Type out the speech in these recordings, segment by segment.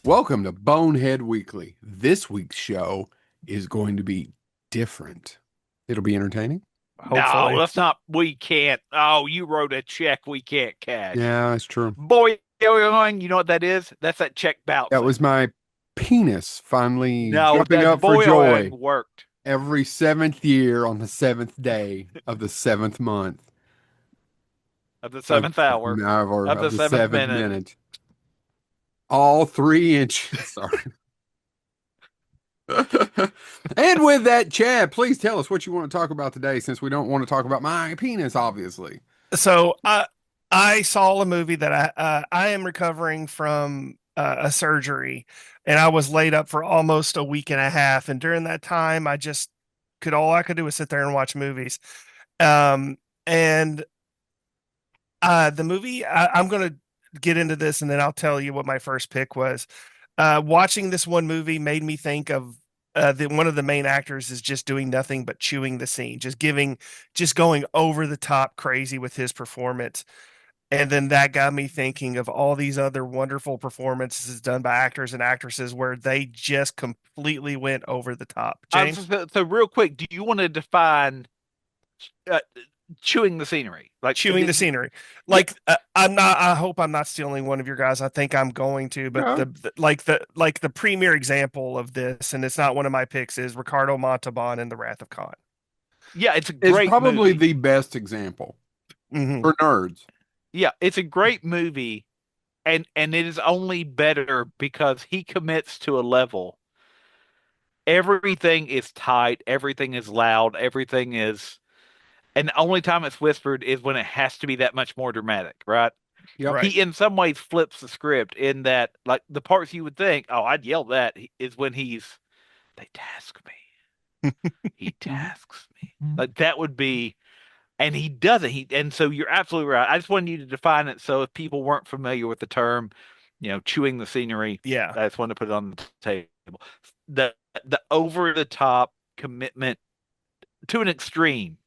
Welcome to Bonehead Weekly. This week's show is going to be different. It'll be entertaining. No, Hopefully. that's not. We can't. Oh, you wrote a check we can't cash. Yeah, that's true. Boy, you know what that is? That's that check That was bouncing. my penis finally No, jumping that up for boing joy worked. every seventh year on the seventh day of the seventh month Of the of, seventh hour, or of of the the seventh seventh minute. minute. All 3 inches. Sorry. And with that, Chad, please tell us what you want to talk about today, since we don't want to talk about my penis, obviously. So I saw a movie that I am recovering from a surgery, and I was laid up for almost a week and a half. And during that time, I just could all I could do was sit there and watch movies. And the movie I'm going to get into this, and then I'll tell you what my first pick was. Watching this one movie made me think of one of the main actors is just doing nothing but chewing the scene, just going over the top crazy with his performance. And then that got me thinking of all these other wonderful performances done by actors and actresses where they just completely went over the top. James, So real quick, do you want to define uh, chewing the scenery? chewing the scenery. Like I'm not. I hope I'm not stealing one of your guys. I think I'm going to. But Yeah. the premier example of this, and it's not one of my picks, is Ricardo Montalban in The Wrath of Khan. Yeah, it's a It's great probably movie. the best example Hmm. for nerds. Yeah, it's a great movie, and it is only better because he commits to a level. Everything is tight, everything is loud, everything is, and the only time it's whispered is when it has to be that much more dramatic, right? Yep. Right. He, in some ways, flips the script in that, like, the parts you would think, oh, I'd yell that, is when they task me. He tasks me. Like, that would be, and he doesn't. And so you're absolutely right. I just wanted you to define it so if people weren't familiar with the term, chewing the scenery, Yeah. I just wanted to put it on the table. The, the over the top commitment to an extreme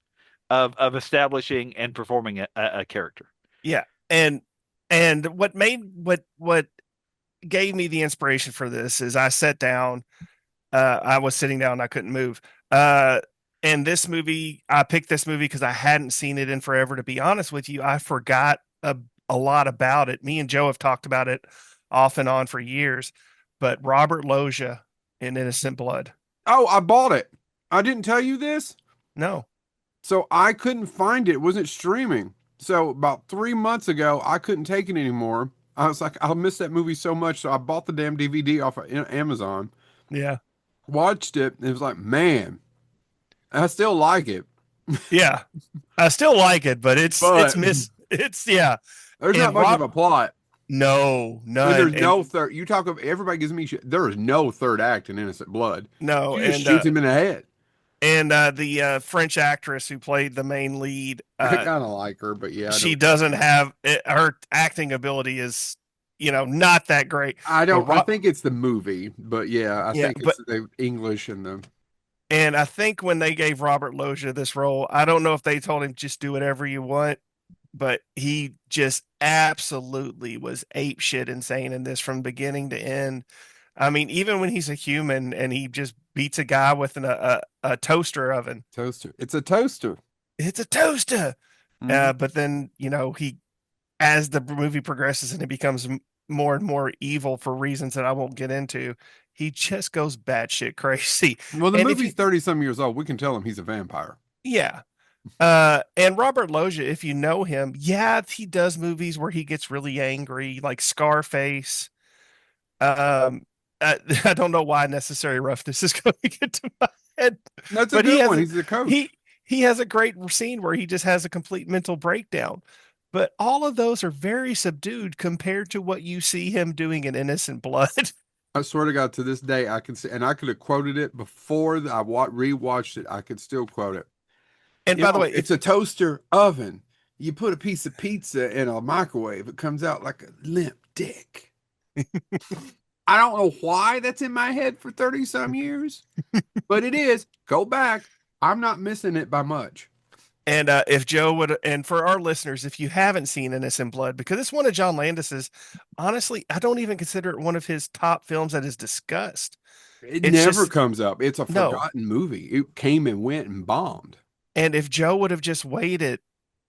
of establishing and performing a character. Yeah. And what gave me the inspiration for this is I sat down. I was sitting down. I couldn't move. Uh, and this movie, I picked this movie because I hadn't seen it in forever. To be honest with you, I forgot a lot about it. Me and Joe have talked about it off and on for years. But Robert Loggia in Innocent Blood. Oh, I bought it. I didn't tell you this. No. So I couldn't find it. It wasn't streaming. So about 3 months ago, I couldn't take it anymore. I was like, I'll miss that movie so much. So I bought the damn DVD off of Amazon, Yeah. watched it, and it was like, man, I still like it. Yeah. I still like it, but it's But it's yeah. there's not And much of Rob a plot. no, And none. there's And no third. You talk of everybody gives me shit. There is no third act in Innocent Blood. no, She just shoots him in the head. the French actress who played the main lead, I kind of like her, but yeah, I she don't. doesn't have her acting ability is not that great. I But don't. I think it's the movie, but yeah, I yeah, think it's but the English and the. and I think when they gave Robert Loggia this role, I don't know if they told him just do whatever you want, but he just absolutely was ape shit insane in this from beginning to end. I mean, even when he's a human and he just beats a guy with a toaster oven, Toaster. It's a toaster. it's a toaster. Mhm. But then, as the movie progresses and it becomes more and more evil for reasons that I won't get into, he just goes batshit crazy. Well, the And if you, movie's 30 some years old. We can tell him he's a vampire. yeah. And Robert Loggia, if you know him, yeah, he does movies where he gets really angry, like Scarface. Um, I don't know why necessary roughness is going to get to my head, That's a but good one. He's the he coach. he has a great scene where he just has a complete mental breakdown. But all of those are very subdued compared to what you see him doing in Innocent Blood. I swear to God, to this day, I can say, and I could have quoted it before rewatched it. I could still quote it. And by the way, It's a toaster oven. You put a piece of pizza in a microwave, it comes out like a limp dick. I don't know why that's in my head for 30 some years, but it is. Go back. I'm not missing it by much. And if Joe would, and for our listeners, if you haven't seen Innocent Blood, because it's one of John Landis's, honestly, I don't even consider it one of his top films that is discussed. It It's never just comes up. It's a no. forgotten movie. It came and went and bombed. And if Joe would have just waited,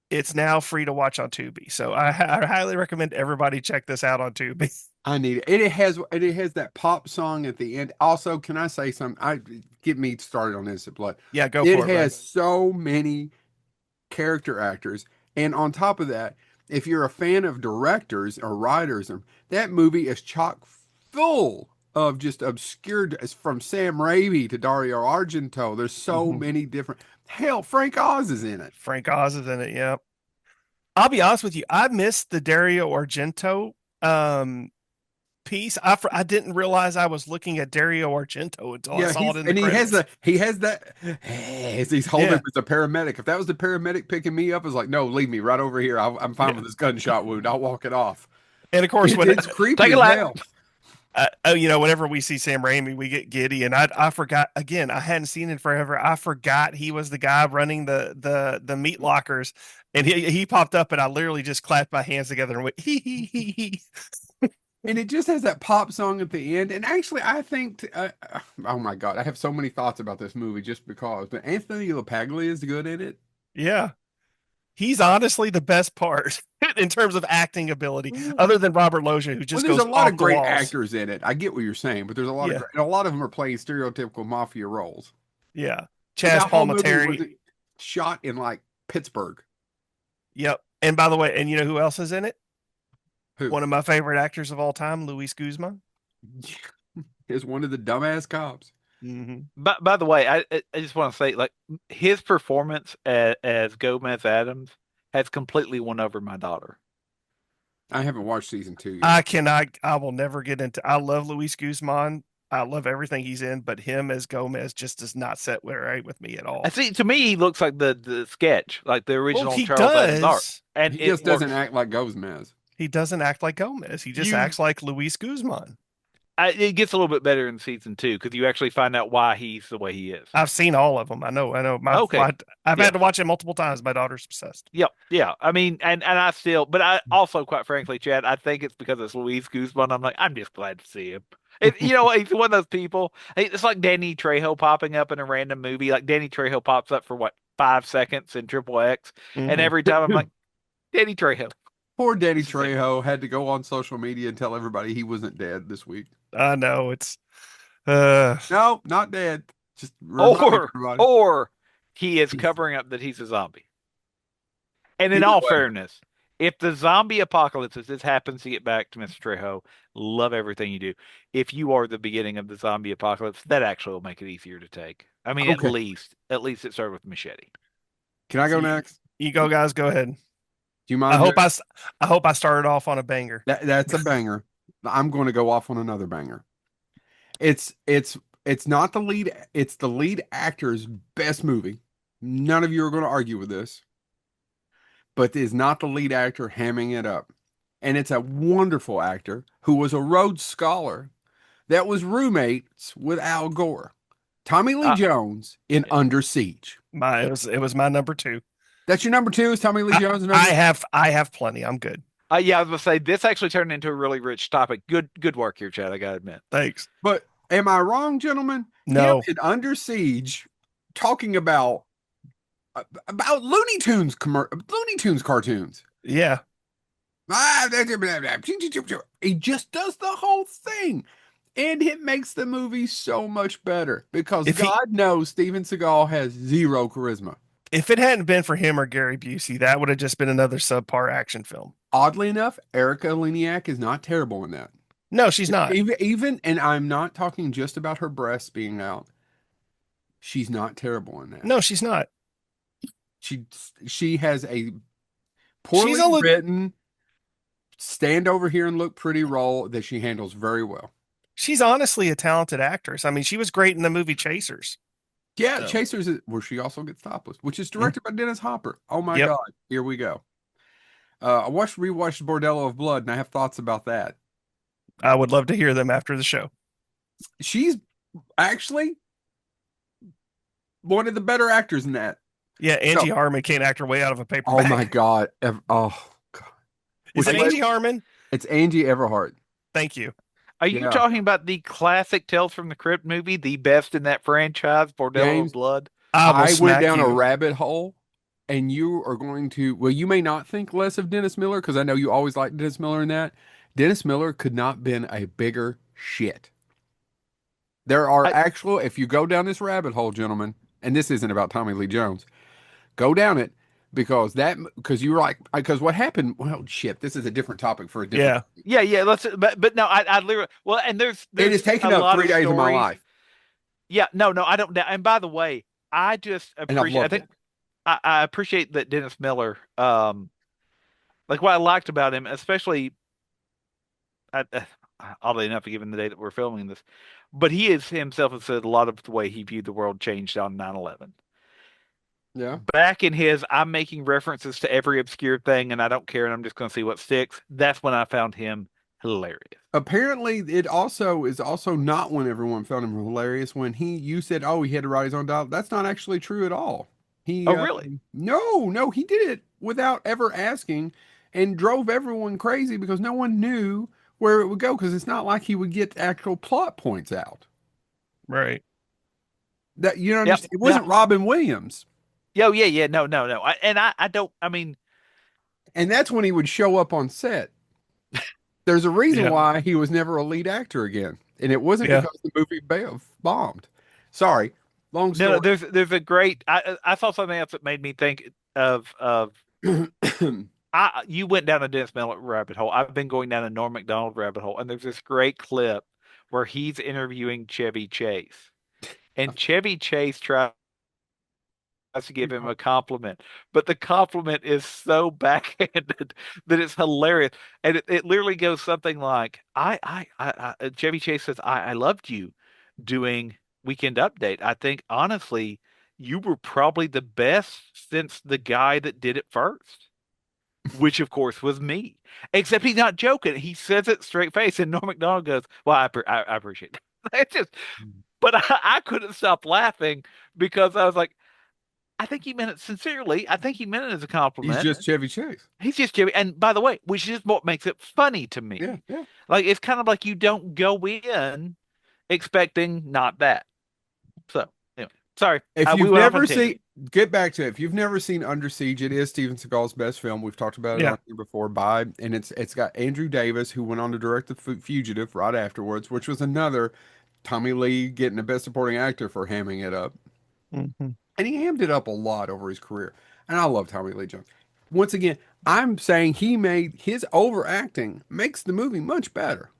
it's now free to watch on Tubi. So I highly recommend everybody check this out on Tubi. I need it. It has that pop song at the end. Also, can I say something? I Get me started on Innocent Blood. Yeah, go It for it, bud. has so many character actors, and on top of that, if you're a fan of directors or writers, that movie is chock full of just obscure, from Sam Raimi to Dario Argento. There's so Mhm. many different. Hell, Frank Oz is in it. Frank Oz is in it. Yeah. I'll be honest with you. I missed the Dario Argento um, piece. I didn't realize I was looking at Dario Argento until I Yeah, saw it he's in the and credits. he has that as he's holding Yeah. up as a paramedic. If that was the paramedic picking me up, I was like, no, leave me right over here. I'm fine Yeah. with this gunshot wound. I'll walk it off. And of course, It's creepy Take a as lap. hell. whenever we see Sam Raimi, we get giddy. And I forgot again. I hadn't seen it forever. I forgot he was the guy running the meat lockers, and he popped up, and I literally just clapped my hands together and went hee hee hee hee. And it just has that pop song at the end. And actually, I think, oh my God, I have so many thoughts about this movie just because. But Anthony LaPaglia is good in it. Yeah, he's honestly the best part in terms of acting ability, other than Robert Loggia, who Well, just there's a goes lot of off the great walls. actors in it. I get what you're saying, but there's a lot of Yeah, great, and a lot of them are playing stereotypical mafia roles. yeah. But Chaz that whole movie Palminteri. wasn't shot in like Pittsburgh. Yep. And by the way, and you know who else is in it? Who One of my favorite actors of all time, Luis Guzman. is one of the dumbass cops? Hmm. By the way, I just want to say, like, his performance as Gomez Adams has completely won over my daughter. I haven't watched season 2 yet. I cannot, I will never get into, I love Luis Guzman. I love everything he's in, but him as Gomez just does not set right with me at I all. see. To me, he looks like the sketch, like the Well, original he Charles Adams art, does. and He it just doesn't works. act like Gomez. He doesn't act like Gomez. He just You acts like Luis Guzman. It gets a little bit better in season two because you actually find out why he's the way he is. I've seen all of them. I know. Okay. I've Yeah. had to watch it multiple times. My daughter's obsessed. Yep. Yeah. I mean, and I still, but I also, quite frankly, Chad, I think it's because it's Luis Guzman. I'm like, I'm just glad to see him. He's one of those people. It's like Danny Trejo popping up in a random movie. Like Danny Trejo pops up for what, 5 seconds in Triple X, and Hmm. every time I'm like, Danny Trejo. Poor Danny What's his name? Trejo had to go on social media and tell everybody he wasn't dead this week. I know it's uh No, not dead. Just reminding Or everybody. or he is covering up that he's a zombie. And in Either all way, fairness, if the zombie apocalypse, if this happens to get back to Mr. Trejo, love everything you do. If you are the beginning of the zombie apocalypse, that actually will make it easier to take. I mean, okay. at least it started with machete. Can I go you, next? you go guys, go ahead. Do you I mind, hope Jack? I hope I started off on a banger. That's a banger. I'm going to go off on another banger. It's not the lead. It's the lead actor's best movie. None of you are going to argue with this, but is not the lead actor hamming it up. And it's a wonderful actor who was a Rhodes Scholar that was roommates with Al Gore. Tommy Lee Uh, Jones in Under Siege. It was my number two. That's your number two, is Tommy Lee I, Jones in Under I Siege? have plenty. I'm good. yeah, I was gonna say this actually turned into a really rich topic. Good work here, Chad. I gotta admit. Thanks. But am I wrong, gentlemen? Him No. in Under Siege talking about Looney Tunes cartoons. Yeah. He just does the whole thing. And it makes the movie so much better because If he God knows Steven Seagal has zero charisma. if it hadn't been for him or Gary Busey, that would have just been another subpar action film. Oddly enough, Erica Leniak is not terrible in that. No, she's not. Even, and I'm not talking just about her breasts being out. She's not terrible in that. No, she's not. She has a She's poorly a written, stand over here and look pretty role that she handles very well. she's honestly a talented actress. I mean, she was great in the movie Chasers. Yeah, So, Chasers, where she also gets topless, which is mm, directed by Dennis Hopper. Oh my yep. God, here we go. I rewatched Bordello of Blood, and I have thoughts about that. I would love to hear them after the show. She's actually one of the better actors in that. Yeah, So, Angie Harmon can't act her way out of a paper oh my bag. God. Oh God. Is Which it Are you Angie Harmon? it's Angie Everhart. Thank you. are you Yeah. talking about the classic Tales from the Crypt movie, the best in that franchise, Bordello of James, Blood? I will I went smack down a you. rabbit hole and you are going to, well, you may not think less of Dennis Miller because I know you always liked Dennis Miller in that. Dennis Miller could not been a bigger shit. There are I, actual, if you go down this rabbit hole, gentlemen, and this isn't about Tommy Lee Jones, go down it because you were like, because what happened, well, shit, this is a different topic for a different. Yeah, yeah, yeah. But no, I literally, well, and It has there's taken a up lot three of days of my stories. life, Yeah, no, I don't. And by the way, I just and I've appreciate. I loved think it. I appreciate that Dennis Miller. Like what I liked about him, especially oddly enough, given the day that we're filming this, but he is himself has said a lot of the way he viewed the world changed on 9/11. Yeah. Back in his, I'm making references to every obscure thing and I don't care and I'm just going to see what sticks. That's when I found him hilarious. Apparently, it also is also not when everyone found him hilarious. When you said, "Oh, he had to write his own dialogue." That's not actually true at all. Oh, He, really? no, he did it without ever asking, and drove everyone crazy because no one knew where it would go. Because it's not like he would get actual plot points out. right. That you don't Yep. understand. It Yeah. wasn't Robin Williams, Yo, yeah, yeah. No. I don't, I mean, and that's when he would show up on set. There's a reason Yeah, why he was never a lead actor again, and it wasn't yeah. because the movie bombed. Sorry, long no, story. there's a great, I saw something else that made me think of, you went down a Dennis Miller rabbit hole. I've been going down a Norm Macdonald rabbit hole, and there's this great clip where he's interviewing Chevy Chase, and Chevy Chase tries to give him a compliment, but the compliment is so backhanded that it's hilarious, and it literally goes something like, Chevy Chase says, I loved you doing Weekend Update. I think honestly, you were probably the best since the guy that did it first. Which of course was me. Except he's not joking. He says it straight face, and Norm Macdonald goes, "Well, I appreciate that." It's just, but I couldn't stop laughing because I was like, "I think he meant it sincerely. I think he meant it as a He's compliment." just Chevy Chase. He's just Jimmy. And by the way, which is what makes it funny to Yeah, me. yeah. Like it's kind of like you don't go in expecting not that. So anyway, sorry, If we you've went off on never a tangent. seen, get back to it. If you've never seen Under Siege, it is Steven Seagal's best film. We've talked about it Yeah. on here before. And it's got Andrew Davis, who went on to direct The Fugitive right afterwards, which was another Tommy Lee getting the Best Supporting Actor for hamming it up. Hmm. And he hammed it up a lot over his career. And I love Tommy Lee Jones. Once again, I'm saying he made his overacting makes the movie much better.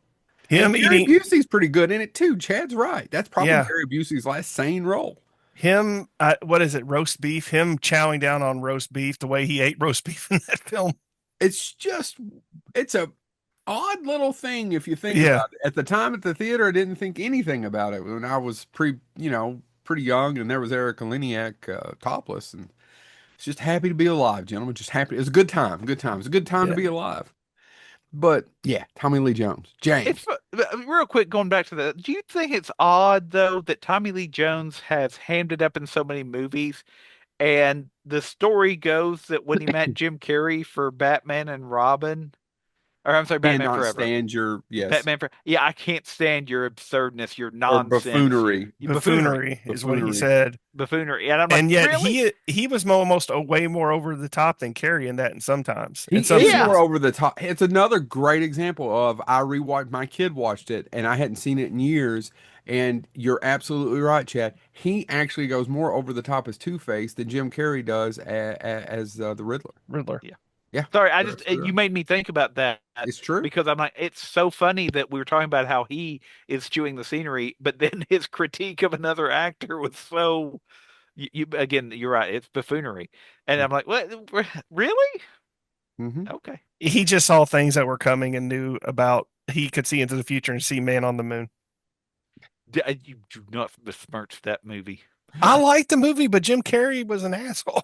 And Him Gary eating, Busey's pretty good in it too. Chad's right. That's probably yeah. Gary Busey's last sane role. Him, what is it? Roast beef. Him chowing down on roast beef the way he ate roast beef in that film. It's just, it's a odd little thing if you think Yeah, about it. At the time at the theater, I didn't think anything about it when I was pretty young, and there was Erica Leniak topless, and it's just happy to be alive, gentlemen. Just happy. It was a good time. Good time. It's a good time to yeah. be alive. But yeah, Tommy Lee Jones, James. Real quick, going back to that. Do you think it's odd though that Tommy Lee Jones has hammed it up in so many movies? And the story goes that when he met Jim Carrey for Batman and Robin, or I'm sorry, Batman Cannot Forever. stand your yes Batman for yeah, I can't stand your absurdness, your or nonsense, buffoonery, your buffoonery, Is what he buffoonery. said. buffoonery. And I'm like, And yet really? he was almost a way more over the top than Carrie in that in sometimes in He some is more Yeah. scenes. over the top. It's another great example of I rewatched my kid watched it and I hadn't seen it in years. And you're absolutely right, Chad. He actually goes more over the top as Two-Face than Jim Carrey does as the Riddler. Riddler. Yeah. Yeah, Sorry, I you're just absolutely you right. made me think about that It's true. because I'm like, it's so funny that we were talking about how he is chewing the scenery, but then his critique of another actor was so you again, you're right, it's buffoonery. And I'm like, what really? Hmm. Okay. He just saw things that were coming and knew about he could see into the future and see Man on the Moon. You do not besmirch that movie. I liked the movie, but Jim Carrey was an asshole.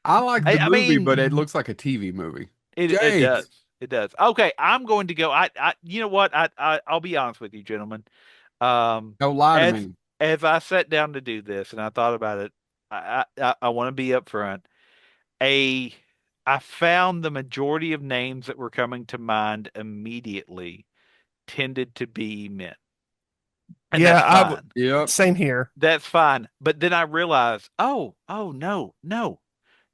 I like the I movie, mean, but it looks like a TV movie. it does. James, It does. Okay, I'm going to go. You know what? I'll be honest with you, gentlemen. Um, don't lie to as me. as I sat down to do this and I thought about it, I want to be upfront. A I found the majority of names that were coming to mind immediately tended to be men, and Yeah, that's I would. fine. Yep. Same here. That's fine. But then I realized, oh no, no,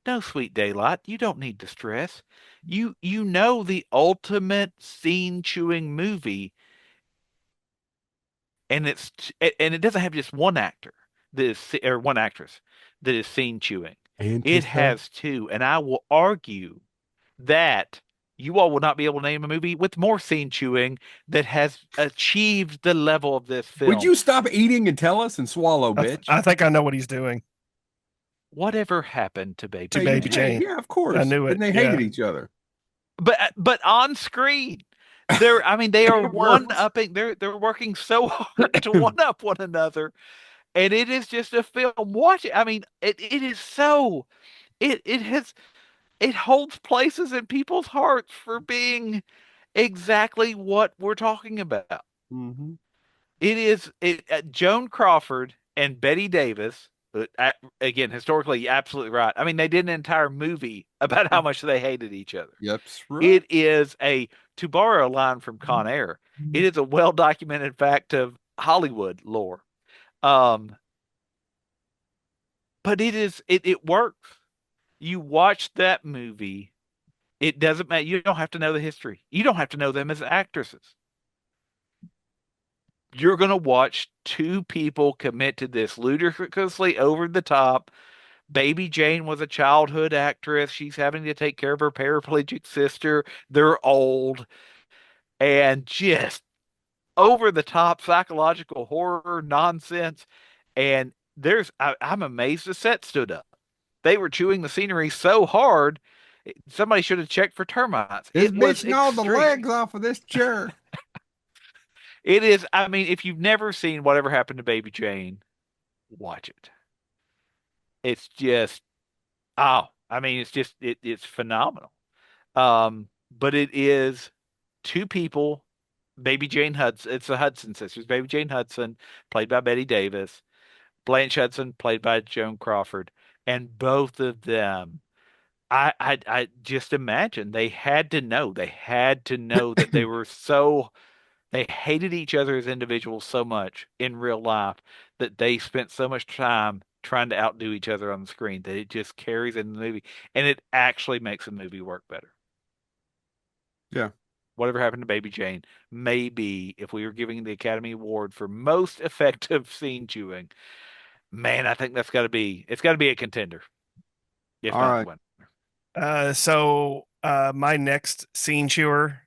no, sweet daylight, you don't need to stress. You know the ultimate scene chewing movie, and it doesn't have just one actor that is or one actress that is scene chewing. It Antistar. has two, and I will argue that you all will not be able to name a movie with more scene chewing that has achieved the level of this Would film. you stop eating and tell us and swallow, bitch? I think I know what he's doing. Whatever happened to Baby To Baby Baby Jane? Jane. Jane. Yeah, of I course. knew And it. they hated Yeah. each other. But on screen, I mean, they are It one works. upping. They're working so hard to one up one another, and it is just a film. Watch it. I mean, it is so it has it holds places in people's hearts for being exactly what we're talking about. Hmm. Joan Crawford and Betty Davis. Again, historically, you're absolutely right. I mean, they did an entire movie about how much they hated each other. Yep, right. It is to borrow a line from Con Air, it is a well documented fact of Hollywood lore. Um, but it works. You watch that movie, it doesn't matter. You don't have to know the history. You don't have to know them as actresses. You're going to watch two people commit to this ludicrously over the top. Baby Jane was a childhood actress. She's having to take care of her paraplegic sister. They're old and just over the top psychological horror nonsense. And I'm amazed the set stood up. They were chewing the scenery so hard, somebody should have checked for termites. This It was bitch gnawed the extreme. legs off of this chair. It is, I mean, if you've never seen Whatever Happened to Baby Jane, watch it. It's just, oh, I mean, it's phenomenal. But it is two people, Baby Jane Hudson, it's the Hudson sisters, Baby Jane Hudson, played by Betty Davis, Blanche Hudson, played by Joan Crawford, and both of them, I just imagine they had to know that they hated each other as individuals so much in real life that they spent so much time trying to outdo each other on the screen that it just carries in the movie, and it actually makes the movie work better. Yeah. Whatever happened to Baby Jane? Maybe if we were giving the Academy Award for most effective scene chewing, man, I think it's got to be a contender, if All not the right. winner. My next scene chewer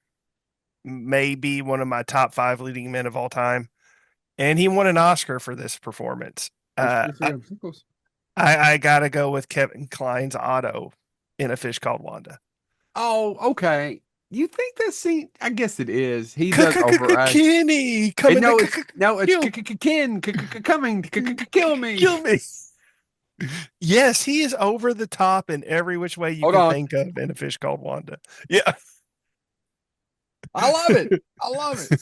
may be one of my top five leading men of all time, and he won an Oscar for this performance. Ice Uh, cream I, obstacles. I gotta go with Kevin Kline's Otto in A Fish Called Wanda. Oh, okay. You think that scene? I guess it is. He does overact. Kenny And coming to no, it's kill Ken coming to kill me. kill me. Yes, he is over the top in every which way you Hold can on. think of in A Fish Called Wanda. Yeah, I love it. I love it.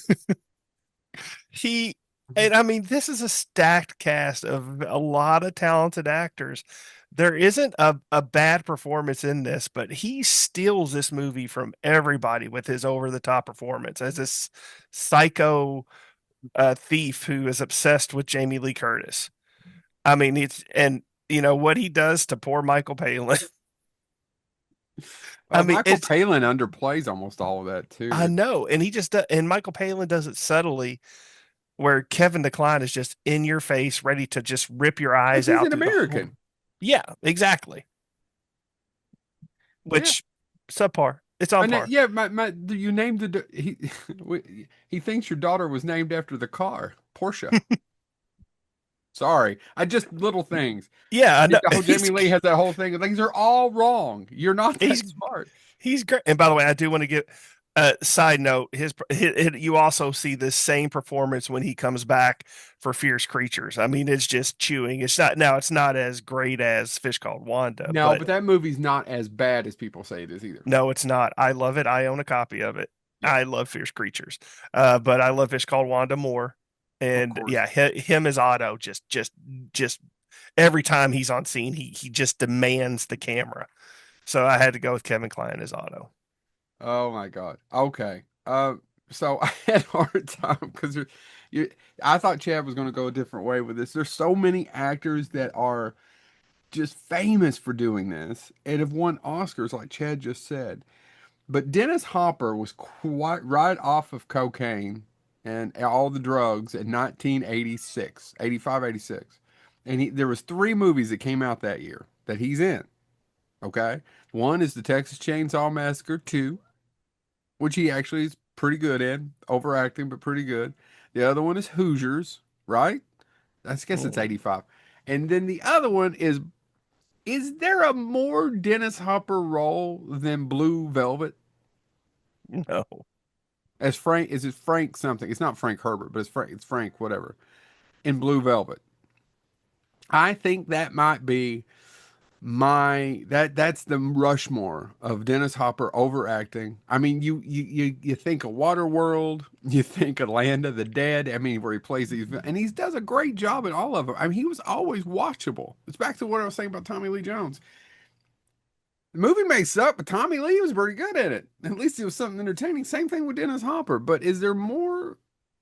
he and I mean this is a stacked cast of a lot of talented actors. There isn't a bad performance in this, but he steals this movie from everybody with his over the top performance as this psycho thief who is obsessed with Jamie Lee Curtis. I mean, it's and you know what he does to poor Michael Palin. I mean, Michael it's Palin underplays almost all of that I too. know, and he just and Michael Palin does it subtly, where Kevin DeKline is just in your face, ready to just rip your Because eyes he's out an through the whole. American. Yeah, exactly. Yeah. Which subpar. It's on And par. yeah, you named he thinks your daughter was named after the car, Porsche. Sorry. I just little things. Yeah, I know. The whole Jamie Lee has that whole thing. Things are all wrong. You're not He's that smart. he's great. And by the way, I do want to get a side note. You also see this same performance when he comes back for Fierce Creatures. I mean, it's just chewing. It's not now. It's not as great as Fish Called Wanda, No, but but that movie's not as bad as people say it is either. no, it's not. I love it. I own a copy of it. Yeah, I love Fierce Creatures, but I love Fish Called Wanda more. of And course. yeah, him as Otto just every time he's on scene, he just demands the camera. So I had to go with Kevin Kline as Otto. Oh my God. Okay. So I had a hard time because you, I thought Chad was going to go a different way with this. There's so many actors that are just famous for doing this and have won Oscars, like Chad just said. But Dennis Hopper was quite right off of cocaine and all the drugs in 1986, 85, 86. And there was three movies that came out that year that he's in. Okay. One is the Texas Chainsaw Massacre 2, which he actually is pretty good in, overacting, but pretty good. The other one is Hoosiers, right? I guess it's Mm, 85. And then the other one is there a more Dennis Hopper role than Blue Velvet? no. As Frank, is it Frank something? It's not Frank Herbert, but it's Frank, whatever, in Blue Velvet. I think that might be that's the Rushmore of Dennis Hopper overacting. I mean, you think of Waterworld, you think of Land of the Dead. I mean, where he plays these, and he does a great job in all of them. I mean, he was always watchable. It's back to what I was saying about Tommy Lee Jones. The movie may suck, but Tommy Lee was pretty good at it. At least it was something entertaining. Same thing with Dennis Hopper. But is there more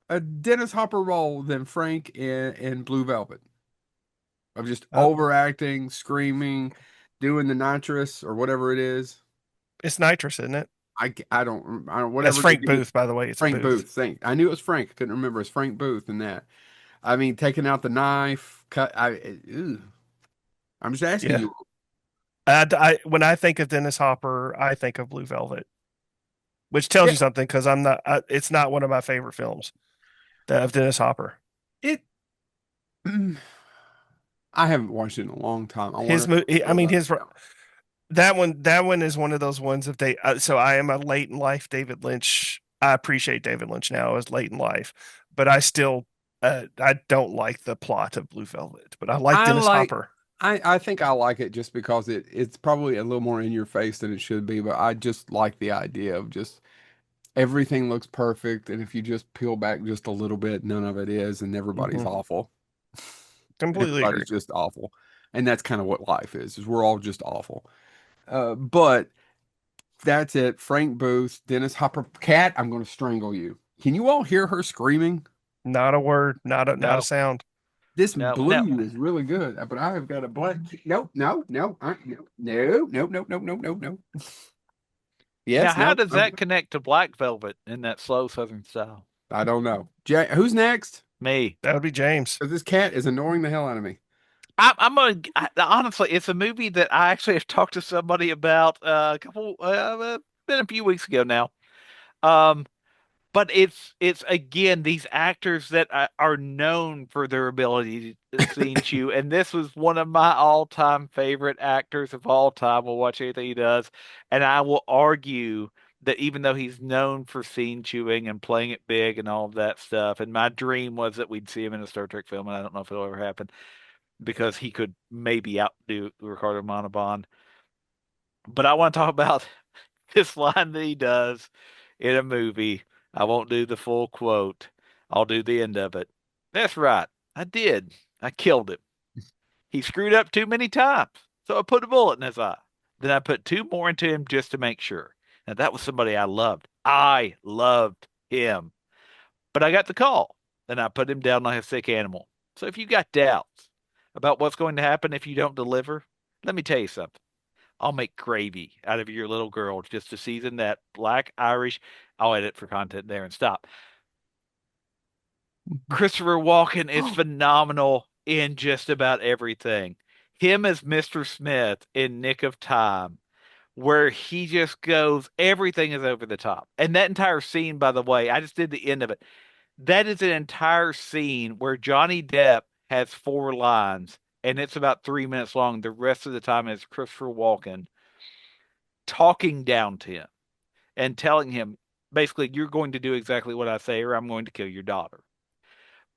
a Dennis Hopper role than Frank in Blue Velvet? Of just Uh, overacting, screaming, doing the nitrous or whatever it is. it's nitrous, isn't it? I don't That's whatever they Frank do. Booth, by the way. It's Frank Booth. Booth. Thank. I knew it was Frank. I couldn't remember. It's Frank Booth in that. I mean, taking out the knife, cut. Ew. I'm just asking Yeah. you. When I think of Dennis Hopper, I think of Blue Velvet, which tells Yeah, you something because it's not one of my favorite films of Dennis Hopper. it. I haven't watched it in a long time. I wonder His if I movie, I feel mean, about his it now. that one is one of those ones if they so I am a late in life David Lynch. I appreciate David Lynch now as late in life, but I don't like the plot of Blue Velvet, but I like I Dennis like. Hopper. I think I like it just because it's probably a little more in your face than it should be, but I just like the idea of just everything looks perfect, and if you just peel back just a little bit, none of it is, and everybody's Hmm. awful. Completely agree. Everybody's just awful, and that's kind of what life is we're all just awful. But that's it. Frank Booth, Dennis Hopper, Cat. I'm going to strangle you. Can you all hear her screaming? Not a word, not a No, sound. This no. Now, blue is really good, but I have got a black. Nope, no, no, no, no, no, no, no, no, no, no. now, Yes, how no, does no. that connect to Black Velvet in that slow Southern style? I don't know. Who's next? Me. That would be James. Because this cat is annoying the hell out of me. Honestly, it's a movie that I actually have talked to somebody about been a few weeks ago now. Um, but it's again these actors that are known for their ability to scene chew, and this was one of my all-time favorite actors of all time. We'll watch anything he does, and I will argue that even though he's known for scene chewing and playing it big and all of that stuff, and my dream was that we'd see him in a Star Trek film, and I don't know if it'll ever happen because he could maybe outdo Ricardo Montalban. But I want to talk about this line that he does in a movie. I won't do the full quote. I'll do the end of it. That's right. I did. I killed him. He screwed up too many times. So I put a bullet in his eye. Then I put two more into him just to make sure. Now that was somebody I loved. I loved him. But I got the call. Then I put him down like a sick animal. So if you got doubts about what's going to happen if you don't deliver, let me tell you something. I'll make gravy out of your little girl just to season that black Irish. I'll edit for content there and stop. Christopher Walken is phenomenal in just about everything. Him as Mr. Smith in Nick of Time, where he just goes, everything is over the top. And that entire scene, by the way, I just did the end of it. That is an entire scene where Johnny Depp has four lines, and it's about 3 minutes long. The rest of the time is Christopher Walken talking down to him and telling him basically, you're going to do exactly what I say, or I'm going to kill your daughter.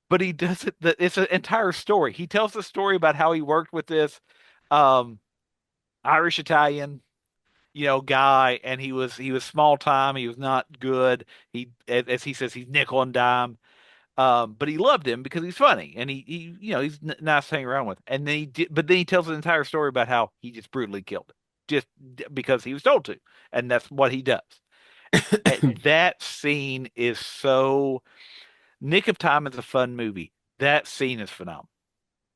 But he does it. It's an entire story. He tells the story about how he worked with this um, Irish Italian, guy, and he was small time. He was not good. As he says, he's nickel and dime. But he loved him because he's funny and he he's nice to hang around with. And then but then he tells an entire story about how he just brutally killed him just because he was told to, and that's what he does. And that scene is so. Nick of Time is a fun movie. That scene is phenomenal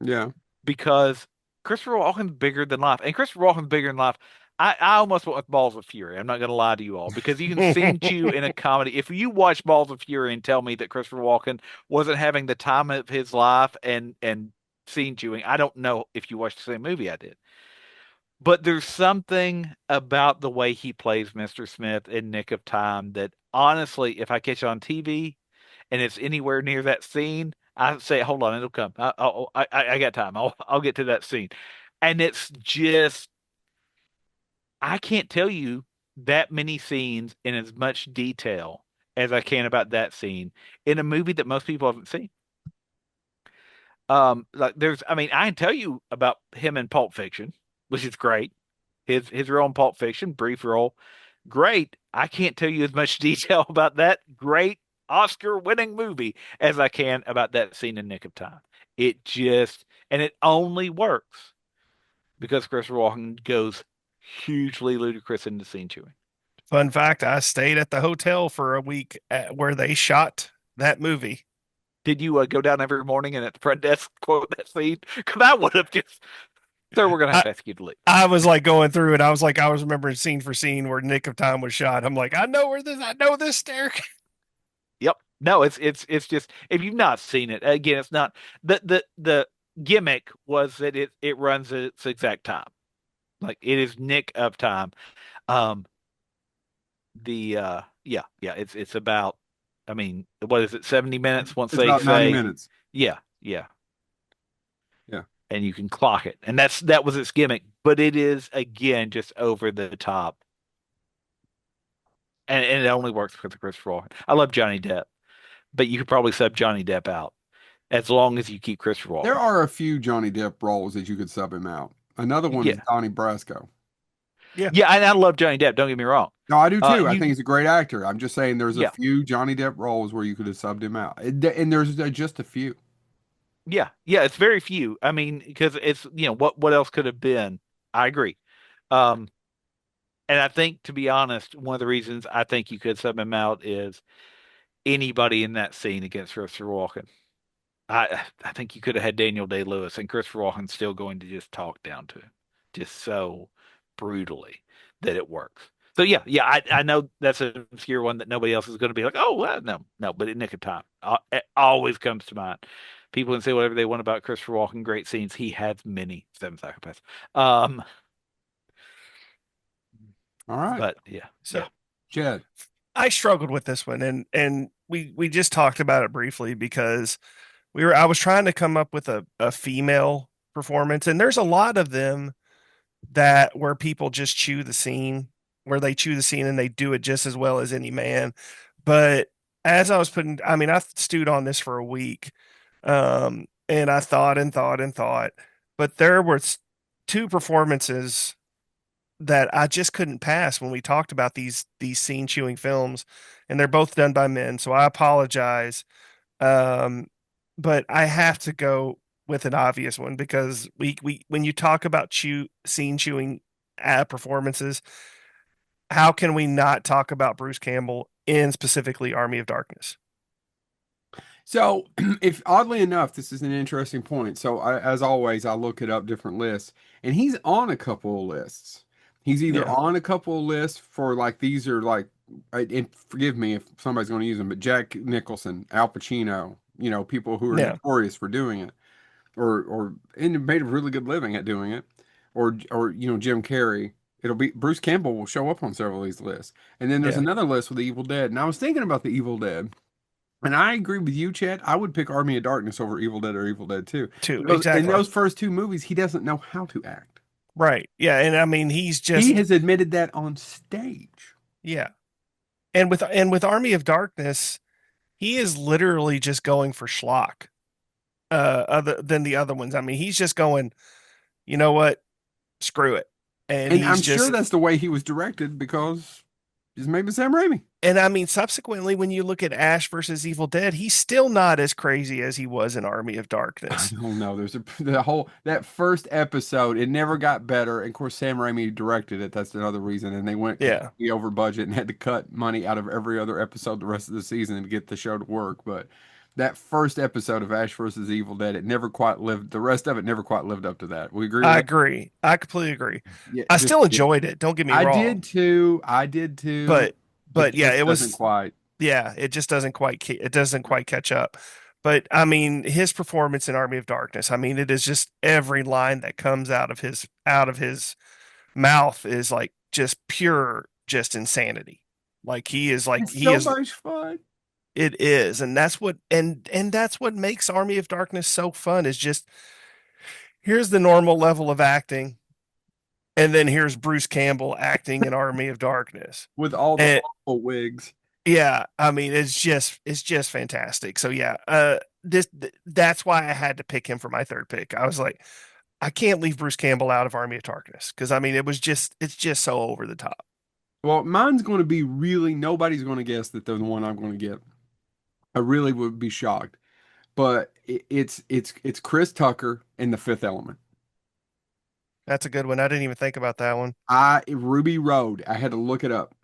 Yeah. because Christopher Walken's bigger than life, and Christopher Walken's bigger than life. I almost went with Balls of Fury. I'm not going to lie to you all because you can scene chew in a comedy. If you watch Balls of Fury and tell me that Christopher Walken wasn't having the time of his life and scene chewing, I don't know if you watched the same movie I did. But there's something about the way he plays Mr. Smith in Nick of Time that honestly, if I catch it on TV and it's anywhere near that scene, I say, hold on, it'll come. I got time. I'll get to that scene. And it's just, I can't tell you that many scenes in as much detail as I can about that scene in a movie that most people haven't seen. Like I mean, I can tell you about him in Pulp Fiction, which is great. His role in Pulp Fiction, brief role, great. I can't tell you as much detail about that great Oscar-winning movie as I can about that scene in Nick of Time. It just, and it only works because Christopher Walken goes hugely ludicrous into scene chewing. Fun fact, I stayed at the hotel for a week where they shot that movie. Did you go down every morning and at the front desk quote that scene? Because I would have just, sir, we're gonna have I, to ask you to leave. I was like going through it. I was like, I was remembering scene for scene where Nick of Time was shot. I'm like, I know this staircase. Yep. No, it's just if you've not seen it, again, it's not the gimmick was that it runs at its exact time. Like it is Nick of Time. Um yeah, it's about I mean, what is it, 70 minutes once It's they about 90 say minutes. yeah. Yeah. And you can clock it. And that was its gimmick, but it is again just over the top. And it only works with Christopher Walken. I love Johnny Depp, but you could probably sub Johnny Depp out as long as you keep Christopher There Walken. are a few Johnny Depp roles that you could sub him out. Another one is Yeah. Donnie Brasco. Yeah, Yeah, and I love Johnny Depp, don't get me wrong. No, I do too. I think You he's a great actor. I'm just saying there's a yeah. few Johnny Depp roles where you could have subbed him out. And there's just a few. Yeah, it's very few. I mean, because it's, what else could have been? I agree. Um, and I think, to be honest, one of the reasons I think you could sub him out is anybody in that scene against Christopher Walken. I think you could have had Daniel Day-Lewis and Christopher Walken still going to just talk down to him, just so brutally that it works. So yeah, I know that's an obscure one that nobody else is going to be like, oh well, no, but in Nick of Time, it always comes to mind. People can say whatever they want about Christopher Walken, great scenes. He has many Seven Psychopaths. Um, All right. but yeah, so yeah, Jed. I struggled with this one, and we just talked about it briefly because I was trying to come up with a female performance, and there's a lot of them that where people just chew the scene, where they chew the scene and they do it just as well as any man. But as I was putting, I mean, I stewed on this for a week, and I thought and thought and thought, but there were two performances that I just couldn't pass when we talked about these scene chewing films, and they're both done by men. So I apologize, um, but I have to go with an obvious one because we when you talk about scene chewing performances, how can we not talk about Bruce Campbell in specifically Army of Darkness? So, if oddly enough, this is an interesting point. So, as always, I look it up different lists, and he's on a couple of lists. He's either Yeah, on a couple of lists for like these are like, and forgive me if somebody's going to use them, but Jack Nicholson, Al Pacino, people who are yeah, notorious for doing it, or and made a really good living at doing it, or Jim Carrey. It'll be Bruce Campbell will show up on several of these lists, and then there's yeah. another list with the Evil Dead. And I was thinking about the Evil Dead. And I agree with you, Chad. I would pick Army of Darkness over Evil Dead or Evil Dead 2. Two Because in exactly. those first two movies, he doesn't know how to act. Right. Yeah, and I mean He has admitted that on stage. yeah. And with Army of Darkness, he is literally just going for schlock. Other than the other ones. I mean, he's just going, you know what? Screw it. And And he's I'm sure just that's the way he was directed because Just maybe Sam Raimi. And I mean, subsequently, when you look at Ash versus Evil Dead, he's still not as crazy as he was in Army of I Darkness. don't know. The whole that first episode. It never got better. And of course, Sam Raimi directed it. That's another reason. And they went Yeah, completely over budget and had to cut money out of every other episode the rest of the season to get the show to work. But that first episode of Ash versus Evil Dead, it never quite lived. The rest of it never quite lived up to that. We agree with I that. agree. I completely agree. Yeah, I just still yeah. enjoyed it. Don't get me I wrong, did too. I did too. but It yeah, just it doesn't was quite. yeah, it just doesn't quite it doesn't quite catch up. But I mean, his performance in Army of Darkness, I mean, it is just every line that comes out of his mouth is like just pure just insanity. Like It's he so is much fun. it is, and that's what and that's what makes Army of Darkness so fun is just here's the normal level of acting, and then here's Bruce Campbell acting in Army of Darkness. With all the And awful wigs. yeah, I mean it's just fantastic. So yeah, that's why I had to pick him for my third pick. I was like, I can't leave Bruce Campbell out of Army of Darkness because I mean it's just so over the top. Well, mine's going to be really, nobody's going to guess that they're the one I'm going to get. I really would be shocked. But it's Chris Tucker in The Fifth Element. That's a good one. I didn't even think about that one. Ruby Road. I had to look it up.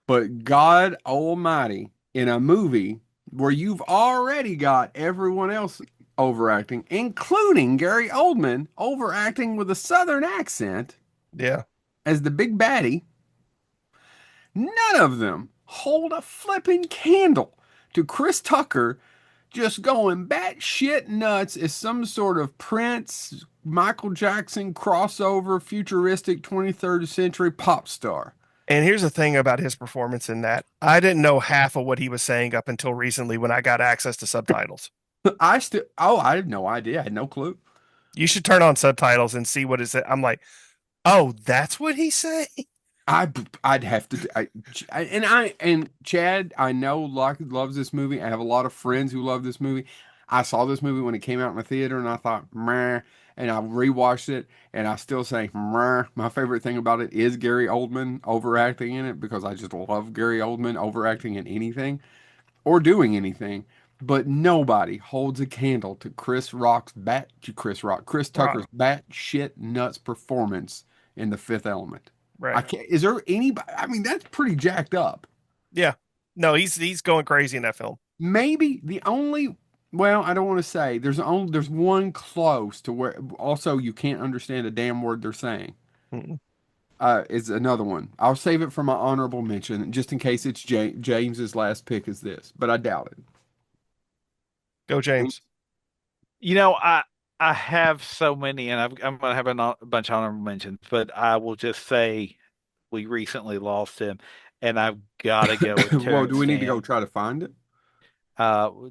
But God Almighty, in a movie where you've already got everyone else overacting, including Gary Oldman overacting with a Southern accent Yeah. as the big baddie, none of them hold a flipping candle to Chris Tucker just going batshit nuts as some sort of Prince, Michael Jackson crossover, futuristic 23rd century pop star. And here's the thing about his performance in that. I didn't know half of what he was saying up until recently when I got access to subtitles. I had no idea. I had no clue. You should turn on subtitles and see what is it. I'm like, oh, that's what he's saying. I I'd have to and Chad I know loves this movie. I have a lot of friends who love this movie. I saw this movie when it came out in the theater and I thought meh, and I rewatched it and I still say meh. My favorite thing about it is Gary Oldman overacting in it because I just love Gary Oldman overacting in anything or doing anything. But nobody holds a candle to Chris Tucker's Right. bat shit nuts performance in The Fifth Element. I Right. can't. Is there anybody? I mean, that's pretty jacked up. Yeah. No, he's going crazy in that film. Maybe the only. Well, I don't want to say there's one close to where also you can't understand a damn word they're saying. Mm-mm. Is another one. I'll save it for my honorable mention just in case it's James's last pick is this, but I doubt it. Go James. You know, I have so many, and I'm gonna have a bunch of honorable mentions, but I will just say we recently lost him, and I've got to go with Well, do Terrence we need to go Stamp. try to find it?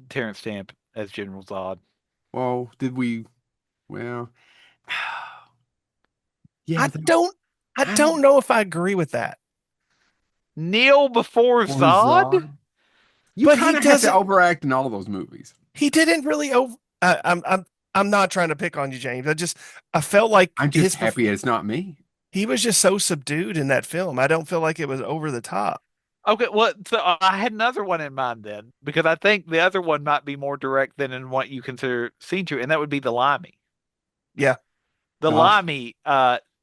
Terrence Stamp as General Zod. Well, did we? Well, yeah, I don't I I don't know if I agree with that. Kneel before or Zod? Zod. You But kind of have to overact in all those movies. he didn't really over I'm not trying to pick on you, James. I felt like I'm just happy it's not me. he was just so subdued in that film. I don't feel like it was over the top. Okay, well, so I had another one in mind then, because I think the other one might be more direct than in what you consider scene true, and that would be the Limey. Yeah. The Uh, Limey,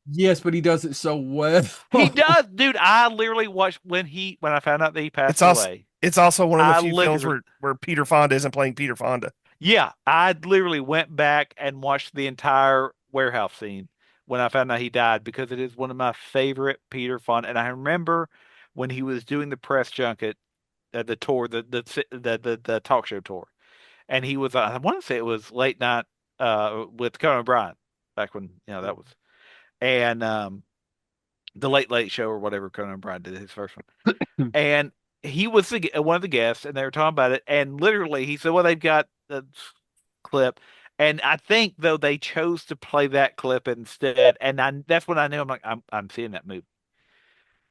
yes, but he does it so well. he does, dude. I literally watched when I found out that he It's passed also away. it's also one of the I few films literally, where Peter Fonda isn't playing Peter Fonda. yeah, I literally went back and watched the entire warehouse scene when I found out he died because it is one of my favorite Peter Fonda. And I remember when he was doing the press junket, the tour, the talk show tour, and he was I want to say it was late night with Conan O'Brien back when that was and the Late Late Show or whatever Conan O'Brien did his first one, and he was one of the guests, and they were talking about it, and literally he said, "Well, they've got the clip." And I think though they chose to play that clip instead, and that's when I knew I'm seeing that movie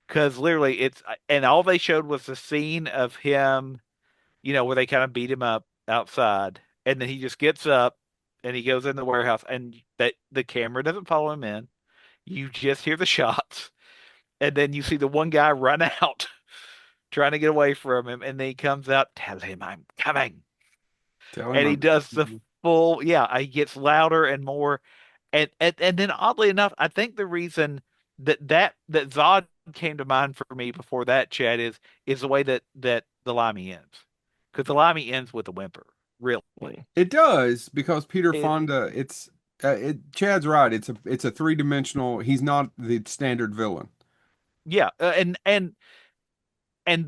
because literally and all they showed was the scene of him, where they kind of beat him up outside, and then he just gets up and he goes in the warehouse, and that the camera doesn't follow him in. You just hear the shots, And then you see the one guy run out trying to get away from him, and then he comes out, tell him I'm coming. Tell him And he I'm does the coming. full, yeah, he gets louder and more. And then oddly enough, I think the reason that Zod came to mind for me before that, Chad, is the way that the Limey ends. Because the Limey ends with a whimper, really. It does because Peter It, Fonda. Chad's right. It's a three-dimensional. He's not the standard villain. yeah, and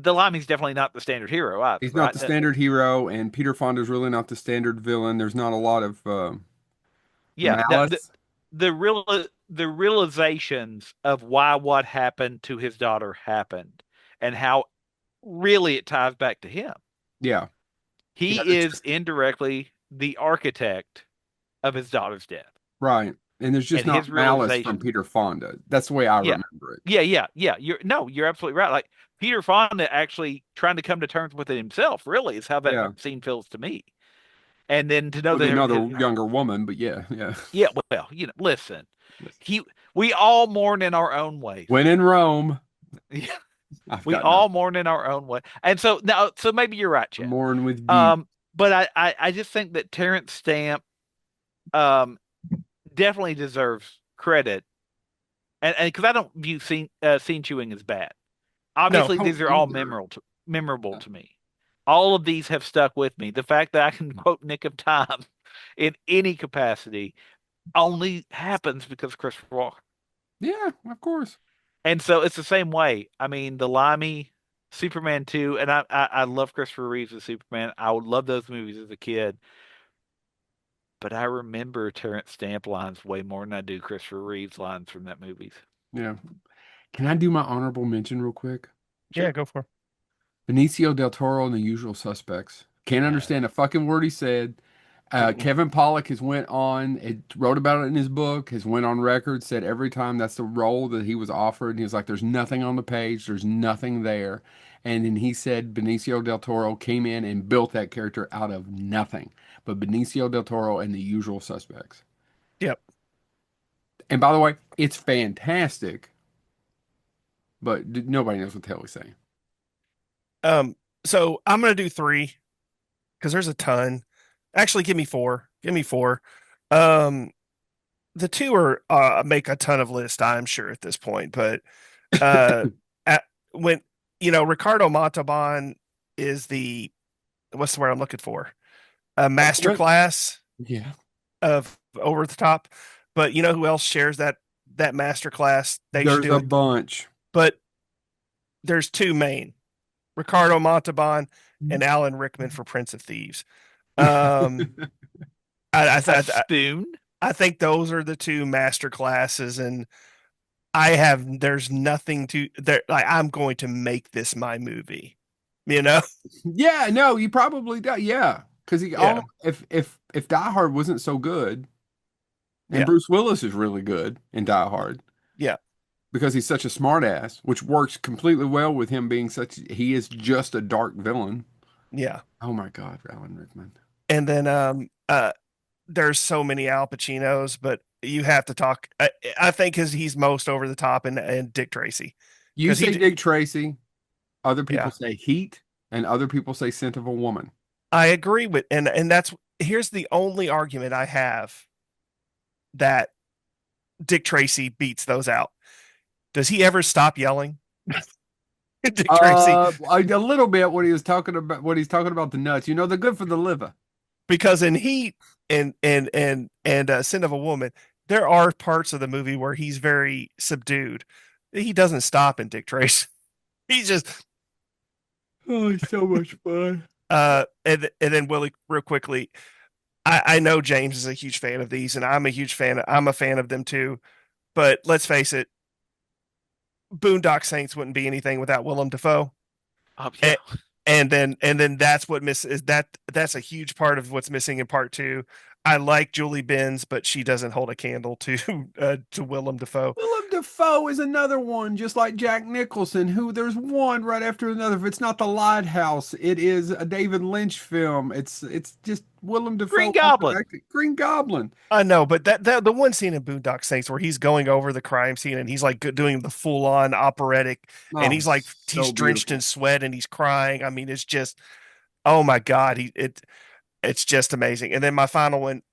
the Limey's definitely not the standard hero either, He's not right? the standard hero, and Peter Fonda's really not the standard villain. There's not a lot of Yeah, malice. the realizations of why what happened to his daughter happened and how really it ties back to him. Yeah, yeah. He That's is just indirectly the architect of his daughter's death. right. And there's just And not his malice from realization, Peter Fonda. That's the way I yeah. remember it. Yeah. You're absolutely right. Like Peter Fonda actually trying to come to terms with it himself, really, is how that Yeah, scene feels to me. And then to know with that another younger woman, but yeah, yeah. yeah, well, listen, he we all mourn in our own ways. When in Rome, Yeah, I've we got all nothing. mourn in our own way. And so now, so maybe you're right, Chad. Mourn with deep. Um, but I just think that Terrence Stamp um definitely deserves credit, and because I don't view scene chewing as bad. No, Obviously, Don't these are all either. memorable to me. All of these have stuck with me. The fact that I can quote Nick of Time in any capacity only happens because of Christopher Walken. Yeah, of course. And so it's the same way. I mean, the Limey, Superman 2, and I love Christopher Reeves as Superman. I would love those movies as a kid, but I remember Terrence Stamp lines way more than I do Christopher Reeves lines from that movies. Yeah. Can I do my honorable mention real quick? yeah, Sure. go for it. Benicio del Toro and the Usual Suspects. Can't No. understand a fucking word he said. Mm-mm. Kevin Pollak has went on, it wrote about it in his book, has went on record, said every time that's the role that he was offered. He was like, "There's nothing on the page, there's nothing there," and then he said Benicio del Toro came in and built that character out of nothing. But Benicio del Toro and the Usual Suspects. Yep. And by the way, it's fantastic, but nobody knows what the hell he's saying. So I'm gonna do three because there's a ton. Actually, give me four. Give me four. Um, the two are make a ton of lists, I'm sure at this point, but uh, at, when Ricardo Montalban is the what's the word I'm looking for? A Ultimate? masterclass Yeah. of over the top. But you know who else shares that masterclass? They should There's do a it. bunch. But there's two main: Ricardo Montalban and Alan Rickman for Prince of Thieves. Um, I, I, A th- I spoon? I think those are the two master classes, and I have there's nothing to there. Like I'm going to make this my movie. You know? Yeah, no, you probably do. Yeah, because he Yeah, almost if Die Hard wasn't so good, and yeah, Bruce Willis is really good in Die Hard yeah, because he's such a smart ass, which works completely well with him being such. He is just a dark villain. yeah. Oh my God, Alan Rickman. And then there's so many Al Pacinos, but you have to talk. I think because he's most over the top, and Dick Tracy, You because say Dick Tracy, other people yeah, say Heat, and other people say Scent of a Woman. I agree with, and that's here's the only argument I have that Dick Tracy beats those out. Does he ever stop yelling? Dick Tracy, A little bit when he was talking about what he's talking about the nuts. You know, they're good for the liver. because in Heat and Sin of a Woman, there are parts of the movie where he's very subdued. He doesn't stop in Dick Tracy. He's just Oh, it's so much fun. and then Willie, real quickly, I know James is a huge fan of these, and I'm a huge fan. I'm a fan of them too. But let's face it, Boondock Saints wouldn't be anything without Willem Dafoe. Oh yeah. And, and then that's what miss is that's a huge part of what's missing in part two. I like Julie Benz, but she doesn't hold a candle to Willem Dafoe. Willem Dafoe is another one, just like Jack Nicholson, who there's one right after another. If it's not The Lighthouse, it is a David Lynch film. It's just Willem Green Dafoe Goblin. overacting. Green Goblin. I know, but that the one scene in Boondock Saints where he's going over the crime scene and he's like doing the full on operatic, and Oh, he's like so he's drenched in beautiful. sweat and he's crying. I mean, it's just oh my God, it's just amazing. And then my final one,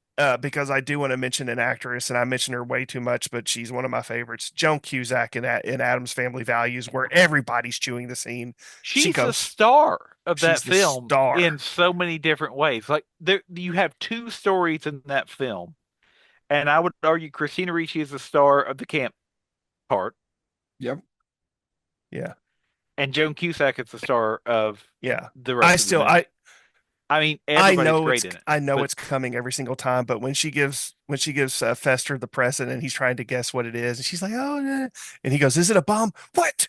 because I do want to mention an actress, and I mention her way too much, but she's one of my favorites, Joan Cusack in Adam's Family Values, where everybody's chewing the scene. She She's the goes, star of she's that the film in star. so many different ways. Like there, you have two stories in that film, and I would argue Christina Ricci is the star of the camp part, Yep. Yeah, and Joan Cusack is the star of yeah. the I rest of the still, movie. I, I mean, everybody's great in it, I know but it's coming every single time, but when she gives Fester the present and he's trying to guess what it is, and she's like, "Oh," and he goes, "Is it a bomb?" What?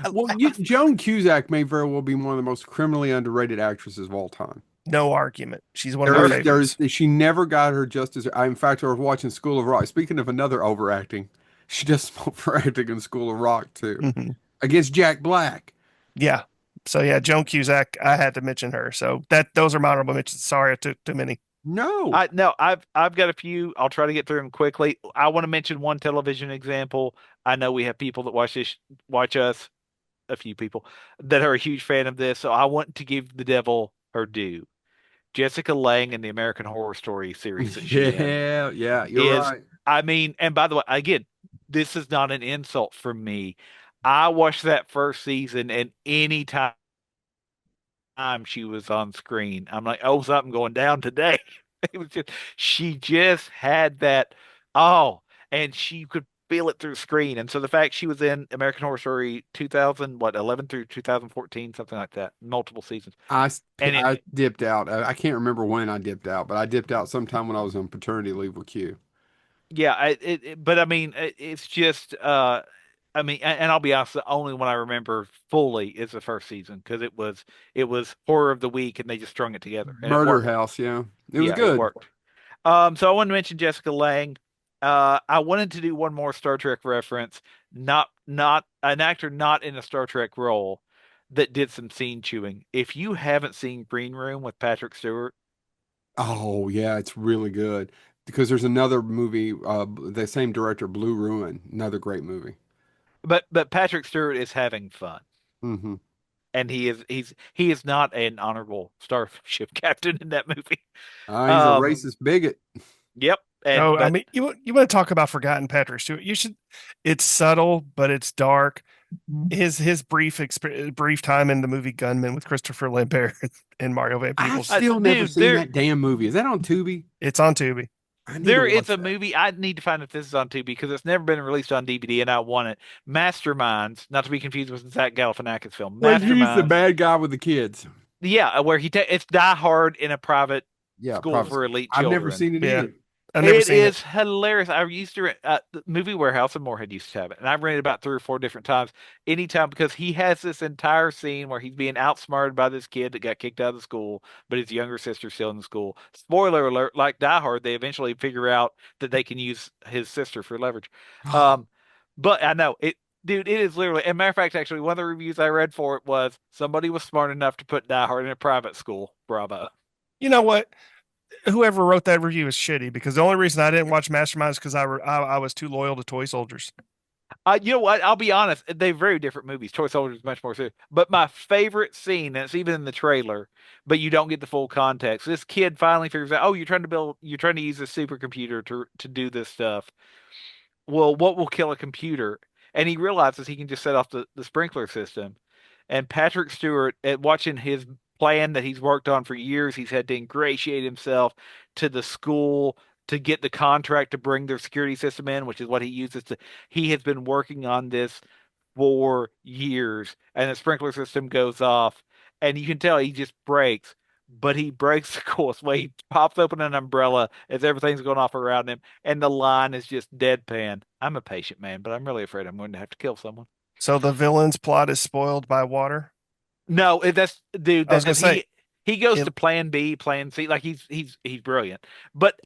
I Well, laugh. Joan Cusack may very well be one of the most criminally underrated actresses of all time. No argument. She's one of my There her, is, there is, favorites. she never got her justice. In fact, I was watching School of Rock. Speaking of another overacting, she does overacting in School of Rock too, Mhm. against Jack Black. Yeah. So yeah, Joan Cusack, I had to mention her. So that those are my honorable mentions. Sorry, I took too many. No. I no, I've got a few. I'll try to get through them quickly. I want to mention one television example. I know we have people that watch us, a few people that are a huge fan of this, so I want to give the devil her due. Jessica Lange in the American Horror Story series that she in Yeah, yeah, you're is, right. I mean, and by the way, again, this is not an insult from me. I watched that first season, and anytime she was on screen, I'm like, oh, something going down today. It was just, she just had that, oh, and she could feel it through screen. And so the fact she was in American Horror Story 2000, what, 11 through 2014, something like that, multiple seasons. And it, I dipped out. I can't remember when I dipped out, but I dipped out sometime when I was on paternity leave with Q. yeah, but I mean, it's just, I mean, and I'll be honest, the only one I remember fully is the first season because it was horror of the week and they just strung it together and it Murder worked. House, yeah. It was Yeah, it good. worked. So I wanted to mention Jessica Lange. I wanted to do one more Star Trek reference, not an actor not in a Star Trek role that did some scene chewing. If you haven't seen Green Room with Patrick Stewart, Oh, yeah, it's really good. Because there's another movie, the same director, Blue Ruin, another great movie. but Patrick Stewart is having fun. Hmm. And he is not an honorable starship captain in that movie. He's a Um, racist bigot. yep. And Oh, I but mean, you want to talk about forgotten Patrick Stewart? You should. It's subtle, but it's dark. His brief time in the movie Gunman with Christopher Lambert and Mario Van I've Peebles. still never dude, seen that damn movie. Is that on Tubi? It's on Tubi. I need to there is watch a that. movie I need to find if this is on Tubi because it's never been released on DVD and I want it. Masterminds, not to be confused with the Zach Galifianakis film. When he's the Masterminds, bad guy with the kids. yeah, where it's Die Hard in a private Yeah, school probably. for elite I've never children. seen it Yeah, either. I've never It seen it. is hilarious. I used to the Movie Warehouse in Moorhead used to have it, and I've rented about three or four different times. Anytime because he has this entire scene where he's being outsmarted by this kid that got kicked out of the school, but his younger sister's still in the school. Spoiler alert: like Die Hard, they eventually figure out that they can use his sister for leverage. Um, but I know it, dude. It is literally. And matter of fact, actually, one of the reviews I read for it was somebody was smart enough to put Die Hard in a private school. Bravo. You know what? Whoever wrote that review is shitty because the only reason I didn't watch Mastermind is because I was too loyal to Toy Soldiers. You know what? I'll be honest. They're very different movies. Toy Soldier is much more serious. But my favorite scene, and it's even in the trailer, but you don't get the full context. This kid finally figures out, oh, you're trying to use a supercomputer to do this stuff. Well, what will kill a computer? And he realizes he can just set off the sprinkler system. And Patrick Stewart, at watching his plan that he's worked on for years, he's had to ingratiate himself to the school to get the contract to bring their security system in, which is what he uses to. He has been working on this for years, and the sprinkler system goes off, and you can tell he just breaks. But he breaks the course way he pops open an umbrella as everything's going off around him, and the line is just deadpan. I'm a patient man, but I'm really afraid I'm going to have to kill someone. So the villain's plot is spoiled by water. No, that's dude. I was gonna That say, he goes It, to Plan B, Plan C. Like he's brilliant. But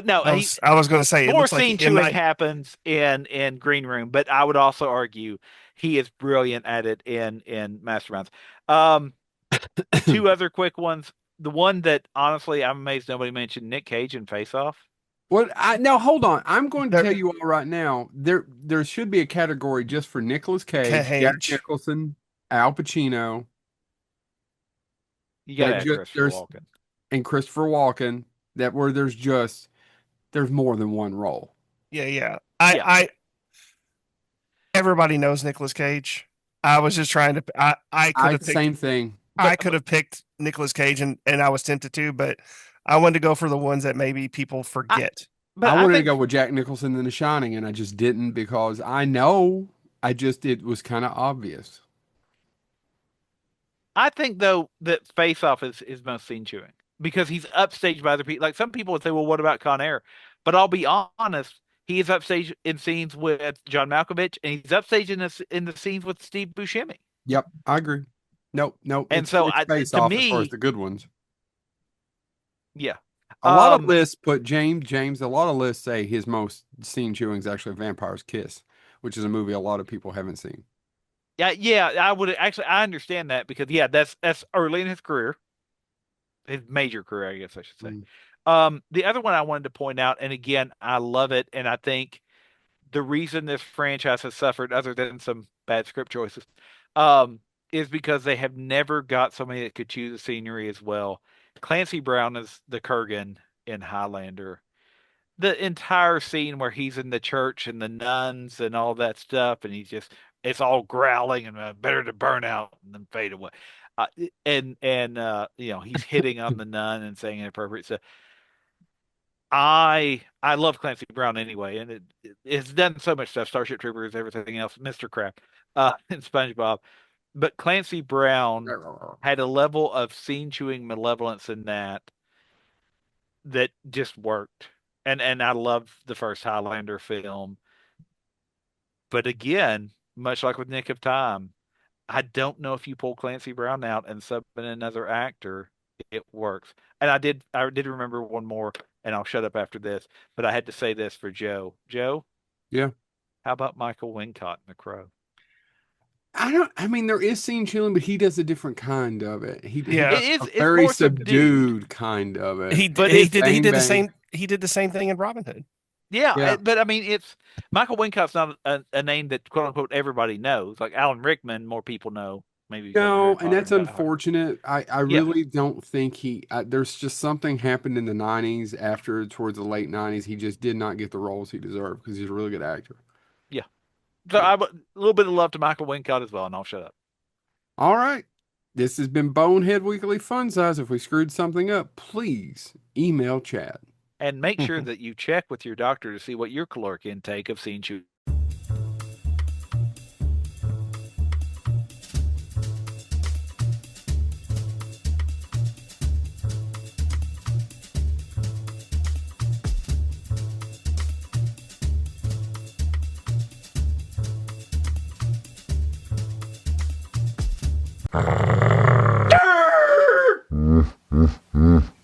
no, I was going to say it more looks like scene M chewing Night. happens in Green Room, but I would also argue he is brilliant at it in Masterminds. Um, two other quick ones. The one that honestly I'm amazed nobody mentioned, Nick Cage in Face Off. What I now hold on. I'm going to There, tell you all right now. There should be a category just for Nicolas Cage, Jack Cage. Nicholson, Al Pacino. You got to That add just Christopher there's Walken. and Christopher Walken. That where there's more than one role. Yeah, yeah. Yeah, Everybody knows Nicolas Cage. I was just trying to. I could I have picked. same thing. I but could have picked Nicolas Cage, and I was tempted to, but I wanted to go for the ones that maybe people I forget. I I wanted to think go with Jack Nicholson in The Shining, and I just didn't because I know it was kind of obvious. though that Face Off is most scene chewing because he's upstaged by other people. Like some people would say, well, what about Con Air? But I'll be honest, he is upstaged in scenes with John Malkovich, and he's upstaged in the scenes with Steve Buscemi. Yep, I agree. Nope, nope. And so It's Face to Off as far as me, the good ones. yeah. A lot of Um, lists put James. A lot of lists say his most scene chewing is actually Vampire's Kiss, which is a movie a lot of people haven't seen. yeah, I would actually I understand that because yeah, that's early in his career, his major career, I guess I should say. Mm. The other one I wanted to point out, and again, I love it, and I think the reason this franchise has suffered, other than some bad script choices, is because they have never got somebody that could choose the scenery as well. Clancy Brown is the Kurgan in Highlander. The entire scene where he's in the church and the nuns and all that stuff, and it's all growling and better to burn out and then fade away. And he's hitting on the nun and saying inappropriate stuff. I love Clancy Brown anyway, and it's done so much stuff, Starship Troopers, everything else, Mr. Crap, and SpongeBob. But Clancy Brown had a level of scene chewing malevolence in that just worked. And I love the first Highlander film. But again, much like with Nick of Time, I don't know if you pull Clancy Brown out and sub in another actor, it works. And I did remember one more, and I'll shut up after this, but I had to say this for Joe. Joe, Yeah. how about Michael Wincott in The Crow? I mean, there is scene chilling, but he does a different kind of it. He Yeah, does It a is it's very more subdued, subdued kind of it. he but he it's did he Bang did the bang. same he did the same thing in Robin Hood. yeah, Yeah. but I mean it's Michael Wincott's not a name that quote unquote everybody knows. Like Alan Rickman, more people know, maybe because of Harry No, and Potter that's and Die Hard. unfortunate. I Yeah, really don't think there's just something happened in the 90s after towards the late 90s. He just did not get the roles he deserved because he's a really good actor. yeah. So Yeah. a little bit of love to Michael Wincott as well, and I'll shut up. All right. This has been Bonehead Weekly Fun Size. If we screwed something up, please email Chad. And make sure that you check with your doctor to see what your caloric intake of scene shoot.